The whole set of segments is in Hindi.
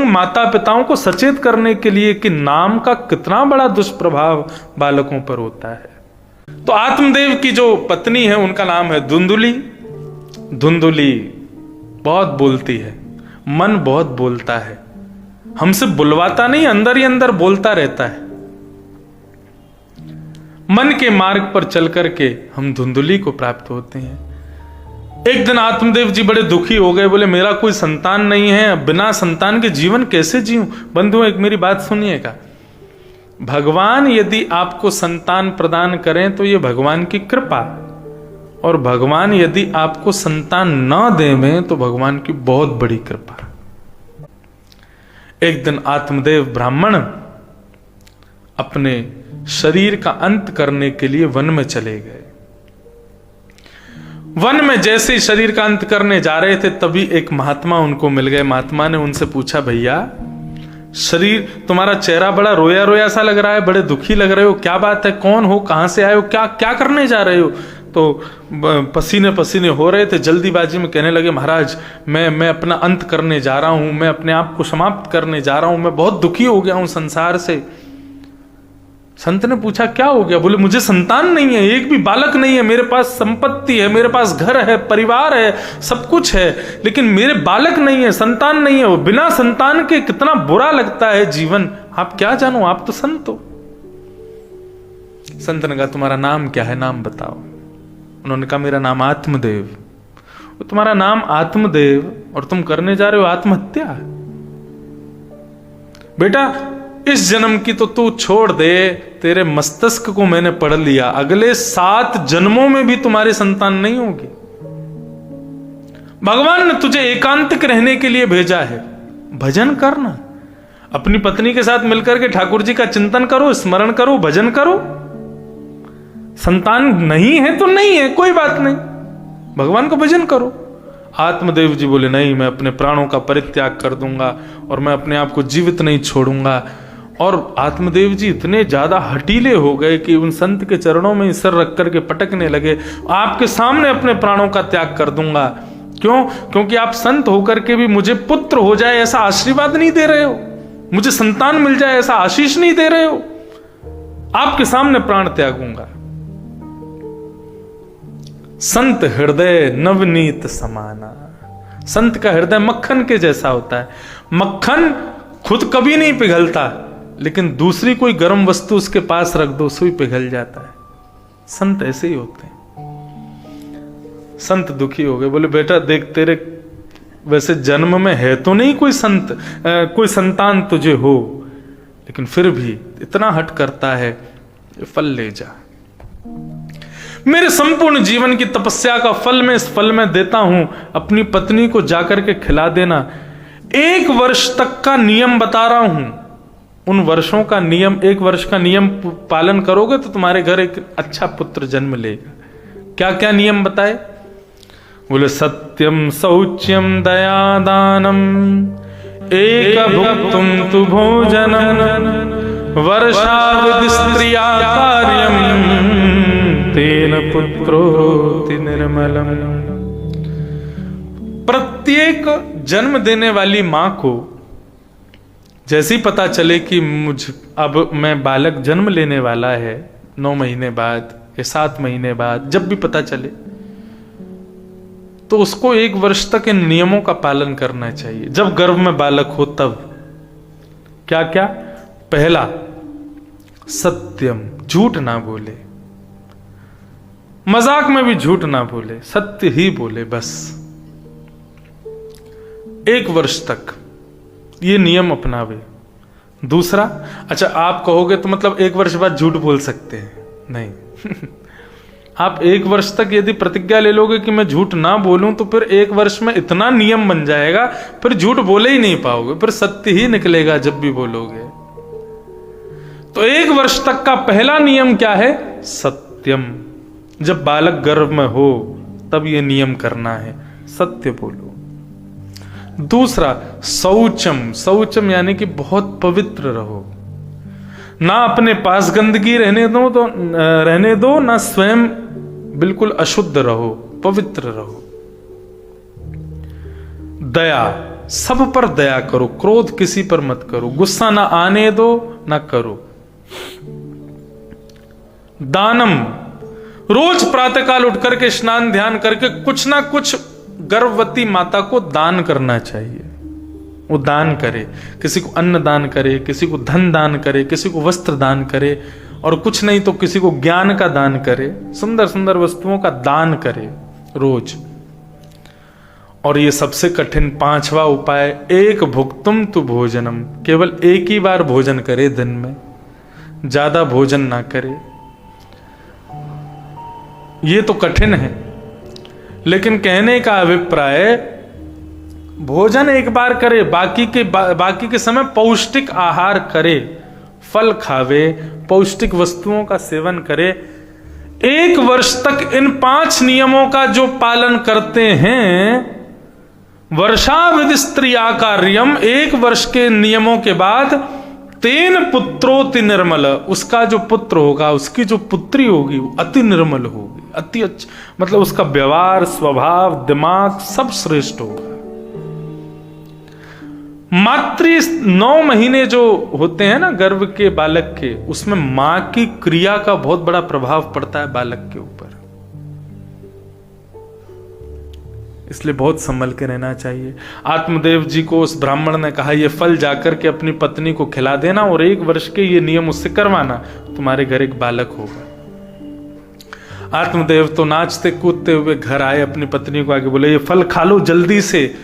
माता पिताओं को सचेत करने के लिए कि नाम का कितना बड़ा दुष्प्रभाव बालकों पर होता है। तो आत्मदेव की जो पत्नी है उनका नाम है धुंधुली। धुंधुली बहुत बोलती है, मन बहुत बोलता है, हमसे बुलवाता नहीं, अंदर ही अंदर बोलता रहता है। मन के मार्ग पर चल करके हम धुंधुली को प्राप्त होते हैं। एक दिन आत्मदेव जी बड़े दुखी हो गए, बोले मेरा कोई संतान नहीं है, बिना संतान के जीवन कैसे जीऊं। बंधुओं एक मेरी बात सुनिएगा, भगवान यदि आपको संतान प्रदान करें तो ये भगवान की कृपा, और भगवान यदि आपको संतान न देवें तो भगवान की बहुत बड़ी कृपा। एक दिन आत्मदेव ब्राह्मण अपने शरीर का अंत करने के लिए वन में चले गए। वन में जैसे ही शरीर का अंत करने जा रहे थे तभी एक महात्मा उनको मिल गए। महात्मा ने उनसे पूछा, भैया शरीर तुम्हारा चेहरा बड़ा रोया रोया सा लग रहा है, बड़े दुखी लग रहे हो, क्या बात है, कौन हो, कहां से आए हो, क्या क्या करने जा रहे हो। तो पसीने पसीने हो रहे थे, जल्दीबाजी में कहने लगे, महाराज मैं अपना अंत करने जा रहा हूं, मैं अपने आप को समाप्त करने जा रहा हूं, मैं बहुत दुखी हो गया हूं संसार से। संत ने पूछा क्या हो गया। बोले मुझे संतान नहीं है, एक भी बालक नहीं है, मेरे पास संपत्ति है, मेरे पास घर है, परिवार है, सब कुछ है, लेकिन मेरे बालक नहीं है, संतान नहीं है। वो बिना संतान के कितना बुरा लगता है जीवन, आप क्या जानो, आप तो संत हो। संत ने कहा तुम्हारा नाम क्या है, नाम बताओ। उन्होंने कहा मेरा नाम आत्मदेव। तुम्हारा नाम आत्मदेव और तुम करने जा रहे हो आत्महत्या। बेटा इस जन्म की तो तू छोड़ दे, तेरे मस्तिष्क को मैंने पढ़ लिया, अगले 7 जन्मों में भी तुम्हारी संतान नहीं होगी। भगवान ने तुझे एकांतिक रहने के लिए भेजा है, भजन करना, अपनी पत्नी के साथ मिलकर के ठाकुर जी का चिंतन करो, स्मरण करो, भजन करो। संतान नहीं है तो नहीं है, कोई बात नहीं, भगवान का भजन करो। आत्मदेव जी बोले नहीं, मैं अपने प्राणों का परित्याग कर दूंगा और मैं अपने आप को जीवित नहीं छोड़ूंगा। और आत्मदेव जी इतने ज्यादा हटीले हो गए कि उन संत के चरणों में सिर रख करके पटकने लगे, आपके सामने अपने प्राणों का त्याग कर दूंगा। क्यों? क्योंकि आप संत होकर के भी मुझे पुत्र हो जाए ऐसा आशीर्वाद नहीं दे रहे हो, मुझे संतान मिल जाए ऐसा आशीष नहीं दे रहे हो, आपके सामने प्राण त्यागूंगा। संत हृदय नवनीत समाना, संत का हृदय मक्खन के जैसा होता है। मक्खन खुद कभी नहीं पिघलता, लेकिन दूसरी कोई गर्म वस्तु उसके पास रख दो सुई पिघल जाता है। संत ऐसे ही होते हैं। संत दुखी हो गए, बोले बेटा देख तेरे वैसे जन्म में है तो नहीं कोई संत, कोई संतान तुझे हो, लेकिन फिर भी इतना हट करता है, फल ले जा। मेरे संपूर्ण जीवन की तपस्या का फल मैं इस फल में देता हूं, अपनी पत्नी को जाकर के खिला देना। 1 वर्ष तक का नियम बता रहा हूं, उन वर्षों का नियम, 1 वर्ष का नियम पालन करोगे तो तुम्हारे घर एक अच्छा पुत्र जन्म लेगा। क्या क्या नियम बताए? बोले सत्यम शौच्यम दया दानम एक भुक्तुम तु भोजनम वर्षावधि स्त्रिया कार्यम तेन पुत्रोति निर्मलम। प्रत्येक जन्म देने वाली मां को जैसे ही पता चले कि अब मैं बालक जन्म लेने वाला है, 9 महीने बाद या 7 महीने बाद, जब भी पता चले, तो उसको 1 वर्ष तक इन नियमों का पालन करना चाहिए। जब गर्भ में बालक हो तब क्या क्या? पहला, सत्यम, झूठ ना बोले, मजाक में भी झूठ ना बोले, सत्य ही बोले बस। 1 वर्ष तक ये नियम अपनावे। दूसरा, अच्छा आप कहोगे तो मतलब 1 वर्ष बाद झूठ बोल सकते हैं? नहीं आप 1 वर्ष तक यदि प्रतिज्ञा ले लोगे कि मैं झूठ ना बोलूं तो फिर 1 वर्ष में इतना नियम बन जाएगा, फिर झूठ बोले ही नहीं पाओगे, फिर सत्य ही निकलेगा जब भी बोलोगे। तो 1 वर्ष तक का पहला नियम क्या है? सत्यम। जब बालक गर्भ में हो तब ये नियम करना है, सत्य बोलो। दूसरा, शौचम। शौचम यानी कि बहुत पवित्र रहो, ना अपने पास गंदगी रहने दो ना स्वयं बिल्कुल अशुद्ध रहो, पवित्र रहो। दया, सब पर दया करो, क्रोध किसी पर मत करो, गुस्सा ना आने दो ना करो। दानम, रोज प्रातःकाल उठ करके स्नान ध्यान करके कुछ ना कुछ गर्भवती माता को दान करना चाहिए। वो दान करे, किसी को अन्न दान करे, किसी को धन दान करे, किसी को वस्त्र दान करे, और कुछ नहीं तो किसी को ज्ञान का दान करे, सुंदर सुंदर वस्तुओं का दान करे रोज। और ये सबसे कठिन 5वां उपाय, एक भुक्तुम तु भोजनम, केवल एक ही बार भोजन करे दिन में, ज्यादा भोजन ना करे। ये तो कठिन है, लेकिन कहने का अभिप्राय भोजन एक बार करे, बाकी के समय पौष्टिक आहार करे, फल खावे, पौष्टिक वस्तुओं का सेवन करे। 1 वर्ष तक इन 5 नियमों का जो पालन करते हैं, वर्षाविधि स्त्रिया कार्यम, 1 वर्ष के नियमों के बाद 3 पुत्रोति निर्मल, उसका जो पुत्र होगा, उसकी जो पुत्री होगी वो अति निर्मल होगी, अति अच्छा, मतलब उसका व्यवहार, स्वभाव, दिमाग सब श्रेष्ठ होगा। मातृ 9 महीने जो होते हैं ना गर्भ के बालक के, उसमें मां की क्रिया का बहुत बड़ा प्रभाव पड़ता है बालक के ऊपर, इसलिए बहुत संभल के रहना चाहिए। आत्मदेव जी को उस ब्राह्मण ने कहा, ये फल जाकर के अपनी पत्नी को खिला देना और 1 वर्ष के ये नियम उससे करवाना, तुम्हारे घर एक बालक होगा। आत्मदेव तो नाचते कूदते हुए घर आए, अपनी पत्नी को आगे बोले, ये फल खा लो जल्दी से,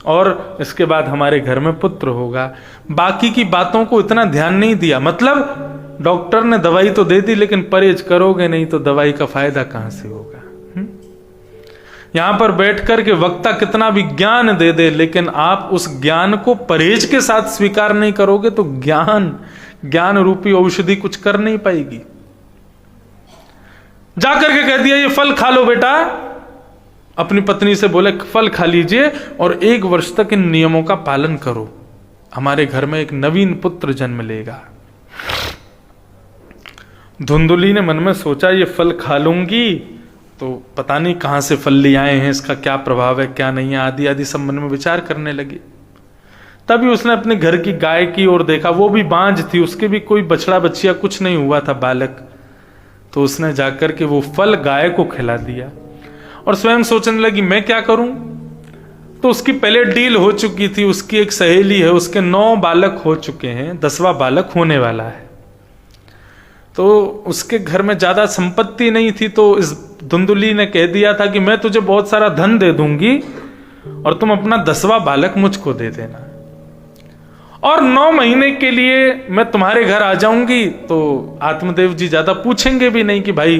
और इसके बाद हमारे घर में पुत्र होगा। बाकी की बातों को इतना ध्यान नहीं दिया, मतलब डॉक्टर ने दवाई तो दे दी, लेकिन परहेज करोगे नहीं तो दवाई का फायदा कहां से होगा। यहां पर बैठ कर के वक्ता कितना भी ज्ञान दे दे, लेकिन आप उस ज्ञान को परहेज के साथ स्वीकार नहीं करोगे तो ज्ञान रूपी औषधि कुछ कर नहीं पाएगी। जाकर के कह दिया, ये फल खा लो बेटा, अपनी पत्नी से बोले फल खा लीजिए और 1 वर्ष तक इन नियमों का पालन करो, हमारे घर में एक नवीन पुत्र जन्म लेगा। धुंधुली ने मन में सोचा, ये फल खा लूंगी तो पता नहीं कहां से फल ले आए हैं, इसका क्या प्रभाव है क्या नहीं है, आदि आदि सब मन में विचार करने लगी। तभी उसने अपने घर की गाय की ओर देखा, वो भी बांझ थी, उसके भी कोई बछड़ा बच्चिया कुछ नहीं हुआ था बालक, तो उसने जाकर के वो फल गाय को खिला दिया और स्वयं सोचने लगी मैं क्या करूं। तो उसकी पहले डील हो चुकी थी, उसकी एक सहेली है, उसके 9 बालक हो चुके हैं, 10वां बालक होने वाला है। तो उसके घर में ज्यादा संपत्ति नहीं थी, तो इस धुंधुली ने कह दिया था कि मैं तुझे बहुत सारा धन दे दूंगी और तुम अपना 10वां बालक मुझको दे देना, और 9 महीने के लिए मैं तुम्हारे घर आ जाऊंगी। तो आत्मदेव जी ज्यादा पूछेंगे भी नहीं कि भाई,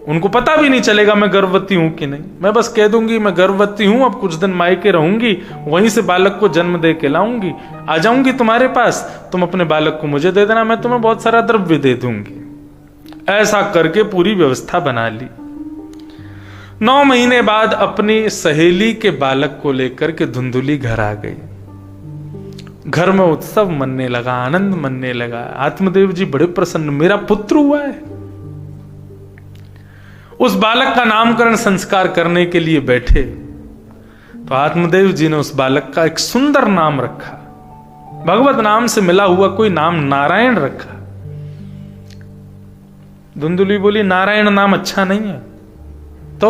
उनको पता भी नहीं चलेगा मैं गर्भवती हूं कि नहीं, मैं बस कह दूंगी मैं गर्भवती हूं, अब कुछ दिन मायके रहूंगी, वहीं से बालक को जन्म दे के लाऊंगी, आ जाऊंगी तुम्हारे पास, तुम अपने बालक को मुझे दे देना, मैं तुम्हें बहुत सारा द्रव्य दे दूंगी। ऐसा करके पूरी व्यवस्था बना ली। 9 महीने बाद अपनी सहेली के बालक को लेकर के धुंधुली घर आ गई। घर में उत्सव मनने लगा, आनंद मनने लगा। आत्मदेव जी बड़े प्रसन्न, मेरा पुत्र हुआ है। उस बालक का नामकरण संस्कार करने के लिए बैठे तो आत्मदेव जी ने उस बालक का एक सुंदर नाम रखा, भगवत नाम से मिला हुआ कोई नाम, नारायण रखा। धुंधुली बोली, नारायण नाम अच्छा नहीं है। तो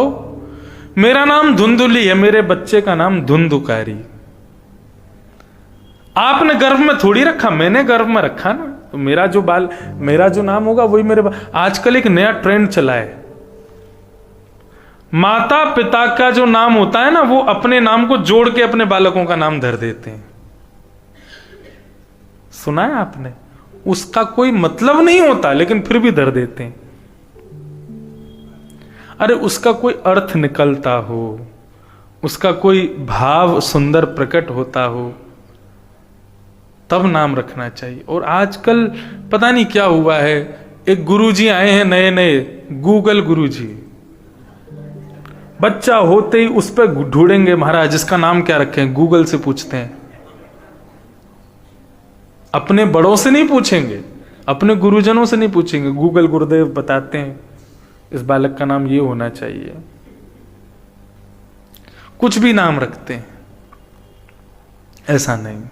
मेरा नाम धुंधुली है, मेरे बच्चे का नाम धुंधुकारी। आपने गर्भ में थोड़ी रखा, मैंने गर्भ में रखा ना, तो मेरा जो नाम होगा वही मेरे। आजकल एक नया ट्रेंड चला है, माता पिता का जो नाम होता है ना, वो अपने नाम को जोड़ के अपने बालकों का नाम धर देते हैं। सुना है आपने? उसका कोई मतलब नहीं होता लेकिन फिर भी धर देते हैं। अरे उसका कोई अर्थ निकलता हो, उसका कोई भाव सुंदर प्रकट होता हो, तब नाम रखना चाहिए। और आजकल पता नहीं क्या हुआ है, एक गुरुजी आए हैं नए नए, गूगल गुरुजी। बच्चा होते ही उस पर ढूंढेंगे, महाराज इसका नाम क्या रखें, गूगल से पूछते हैं। अपने बड़ों से नहीं पूछेंगे, अपने गुरुजनों से नहीं पूछेंगे, गूगल गुरुदेव बताते हैं इस बालक का नाम ये होना चाहिए। कुछ भी नाम रखते हैं। ऐसा नहीं।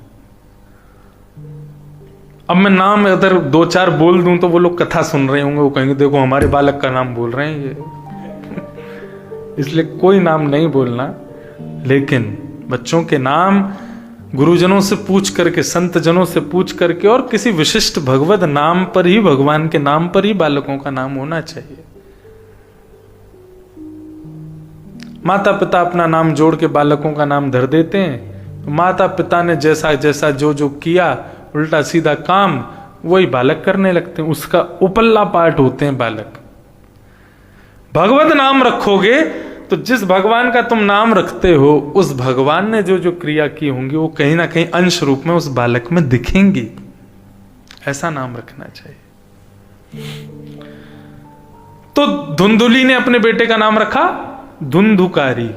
अब मैं नाम अगर 2-4 बोल दूं तो वो लोग कथा सुन रहे होंगे, वो कहेंगे देखो हमारे बालक का नाम बोल रहे हैं ये। इसलिए कोई नाम नहीं बोलना, लेकिन बच्चों के नाम गुरुजनों से पूछ करके, संत जनों से पूछ करके, और किसी विशिष्ट भगवत नाम पर ही, भगवान के नाम पर ही बालकों का नाम होना चाहिए। माता पिता अपना नाम जोड़ के बालकों का नाम धर देते हैं, तो माता पिता ने जैसा जैसा जो जो किया, उल्टा सीधा काम वही बालक करने लगते हैं, उसका उपल्ला पाठ होते हैं बालक। भगवत नाम रखोगे तो जिस भगवान का तुम नाम रखते हो, उस भगवान ने जो जो क्रिया की होंगी वो कहीं ना कहीं अंश रूप में उस बालक में दिखेंगी। ऐसा नाम रखना चाहिए। तो धुंधुली ने अपने बेटे का नाम रखा धुंधुकारी।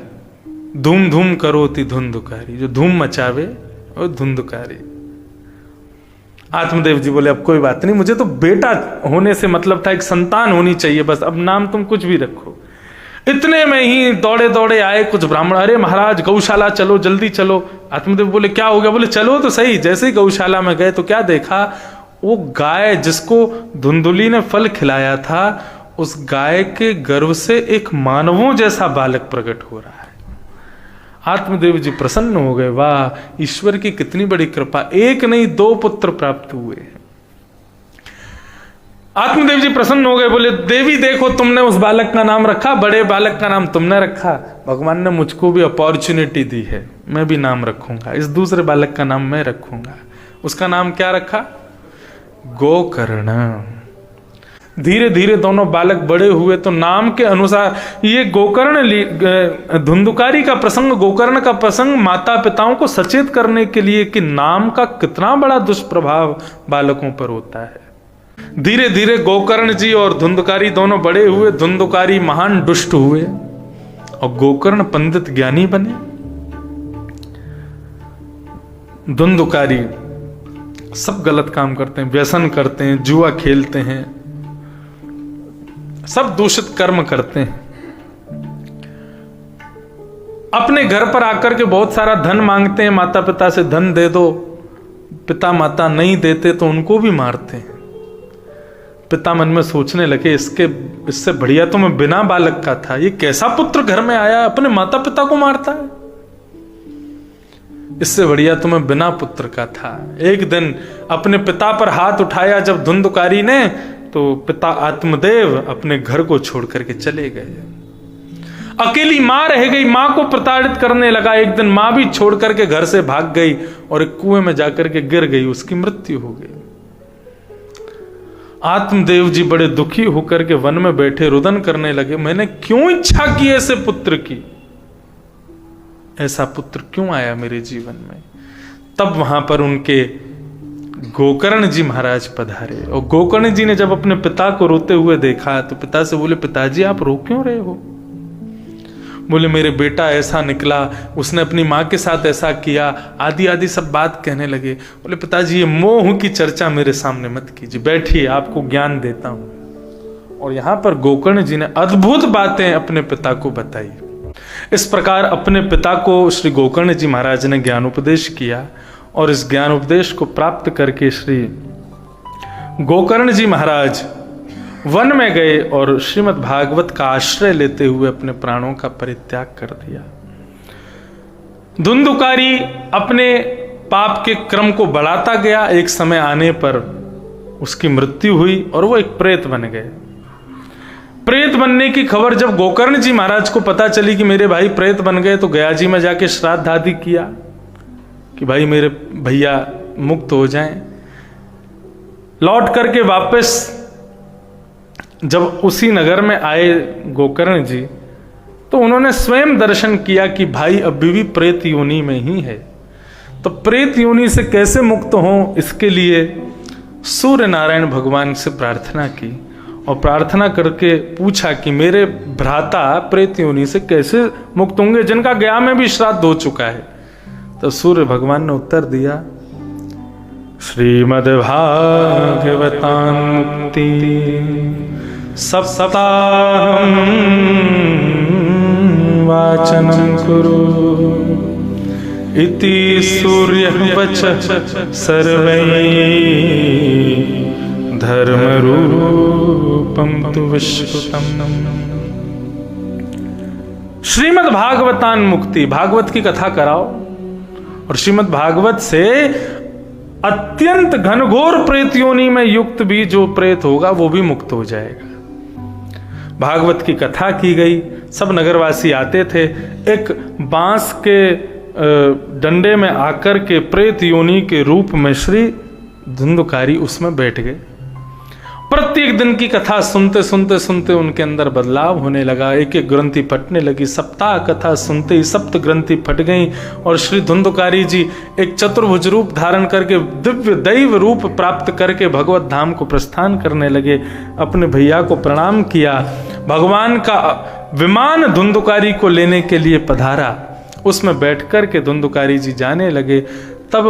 धूम धूम करोति धुंधुकारी, जो धूम मचावे वो धुंधुकारी। आत्मदेव जी बोले अब कोई बात नहीं, मुझे तो बेटा होने से मतलब था, एक संतान होनी चाहिए बस, अब नाम तुम कुछ भी रखो। इतने में ही दौड़े दौड़े आए कुछ ब्राह्मण, अरे महाराज गौशाला चलो, जल्दी चलो। आत्मदेव बोले क्या हो गया? बोले चलो तो सही। जैसे ही गौशाला में गए तो क्या देखा, वो गाय जिसको धुंधुली ने फल खिलाया था, उस गाय के गर्भ से एक मानवों जैसा बालक प्रकट हो रहा है। आत्मदेव जी प्रसन्न हो गए, वाह ईश्वर की कितनी बड़ी कृपा, एक नहीं 2 पुत्र प्राप्त हुए। आत्मदेव जी प्रसन्न हो गए, बोले देवी देखो तुमने उस बालक का नाम रखा, बड़े बालक का नाम तुमने रखा, भगवान ने मुझको भी अपॉर्चुनिटी दी है, मैं भी नाम रखूंगा, इस दूसरे बालक का नाम मैं रखूंगा। उसका नाम क्या रखा? गोकर्ण। धीरे धीरे दोनों बालक बड़े हुए तो नाम के अनुसार ये गोकर्ण, धुंधुकारी का प्रसंग, गोकर्ण का प्रसंग माता पिताओं को सचेत करने के लिए कि नाम का कितना बड़ा दुष्प्रभाव बालकों पर होता है। धीरे धीरे गोकर्ण जी और धुंधुकारी दोनों बड़े हुए। धुंधुकारी महान दुष्ट हुए और गोकर्ण पंडित ज्ञानी बने। धुंधुकारी सब गलत काम करते हैं, व्यसन करते हैं, जुआ खेलते हैं, सब दूषित कर्म करते हैं। अपने घर पर आकर के बहुत सारा धन मांगते हैं, माता पिता से धन दे दो, पिता माता नहीं देते तो उनको भी मारते हैं। पिता मन में सोचने लगे इससे बढ़िया तो मैं बिना बालक का था, ये कैसा पुत्र घर में आया अपने माता पिता को मारता है, इससे बढ़िया तो मैं बिना पुत्र का था। एक दिन अपने पिता पर हाथ उठाया जब धुंधुकारी ने, तो पिता आत्मदेव अपने घर को छोड़ करके चले गए। अकेली मां रह गई, मां को प्रताड़ित करने लगा। एक दिन मां भी छोड़ करके घर से भाग गई और एक कुएं में जाकर के गिर गई, उसकी मृत्यु हो गई। आत्मदेव जी बड़े दुखी होकर के वन में बैठे रुदन करने लगे, मैंने क्यों इच्छा की ऐसे पुत्र की, ऐसा पुत्र क्यों आया मेरे जीवन में। तब वहां पर उनके गोकर्ण जी महाराज पधारे और गोकर्ण जी ने जब अपने पिता को रोते हुए देखा तो पिता से बोले, पिताजी आप रो क्यों रहे हो? बोले मेरे बेटा ऐसा निकला, उसने अपनी माँ के साथ ऐसा किया, आदि आदि सब बात कहने लगे। बोले पिताजी ये मोह की चर्चा मेरे सामने मत कीजिए, बैठिए आपको ज्ञान देता हूं। और यहां पर गोकर्ण जी ने अद्भुत बातें अपने पिता को बताई। इस प्रकार अपने पिता को श्री गोकर्ण जी महाराज ने ज्ञानोपदेश किया और इस ज्ञानोपदेश को प्राप्त करके श्री गोकर्ण जी महाराज वन में गए और श्रीमद् भागवत का आश्रय लेते हुए अपने प्राणों का परित्याग कर दिया। धुंधुकारी अपने पाप के क्रम को बढ़ाता गया, एक समय आने पर उसकी मृत्यु हुई और वो एक प्रेत बन गए। प्रेत बनने की खबर जब गोकर्ण जी महाराज को पता चली कि मेरे भाई प्रेत बन गए, तो गया जी में जाके श्राद्ध आदि किया कि भाई मेरे भैया मुक्त हो जाएं। लौट करके वापस जब उसी नगर में आए गोकर्ण जी, तो उन्होंने स्वयं दर्शन किया कि भाई अभी भी प्रेत योनि में ही है। तो प्रेत योनि से कैसे मुक्त हो, इसके लिए सूर्य नारायण भगवान से प्रार्थना की और प्रार्थना करके पूछा कि मेरे भ्राता प्रेत योनि से कैसे मुक्त होंगे जिनका गया में भी श्राद्ध हो चुका है। तो सूर्य भगवान ने उत्तर दिया, श्रीमद् भागवतां मुक्ति सप्ताहं वाचनं कुरु इति सूर्य वच सर्वै धर्म रूपम तु विश्रुतम्। श्रीमद् भागवतान मुक्ति, भागवत की कथा कराओ और श्रीमद् भागवत से अत्यंत घनघोर प्रेत योनि में युक्त भी जो प्रेत होगा वो भी मुक्त हो जाएगा। भागवत की कथा की गई, सब नगरवासी आते थे। एक बांस के डंडे में आकर के प्रेत योनि के रूप में श्री धुंधुकारी उसमें बैठ गए। प्रत्येक दिन की कथा सुनते सुनते सुनते उनके अंदर बदलाव होने लगा, एक एक ग्रंथि फटने लगी। सप्ताह कथा सुनते ही सप्त ग्रंथि फट गई और श्री धुंधुकारी जी एक चतुर्भुज रूप धारण करके दिव्य दैव रूप प्राप्त करके भगवत धाम को प्रस्थान करने लगे। अपने भैया को प्रणाम किया। भगवान का विमान धुंधुकारी को लेने के लिए पधारा, उसमें बैठ कर के धुंधुकारी जी जाने लगे। तब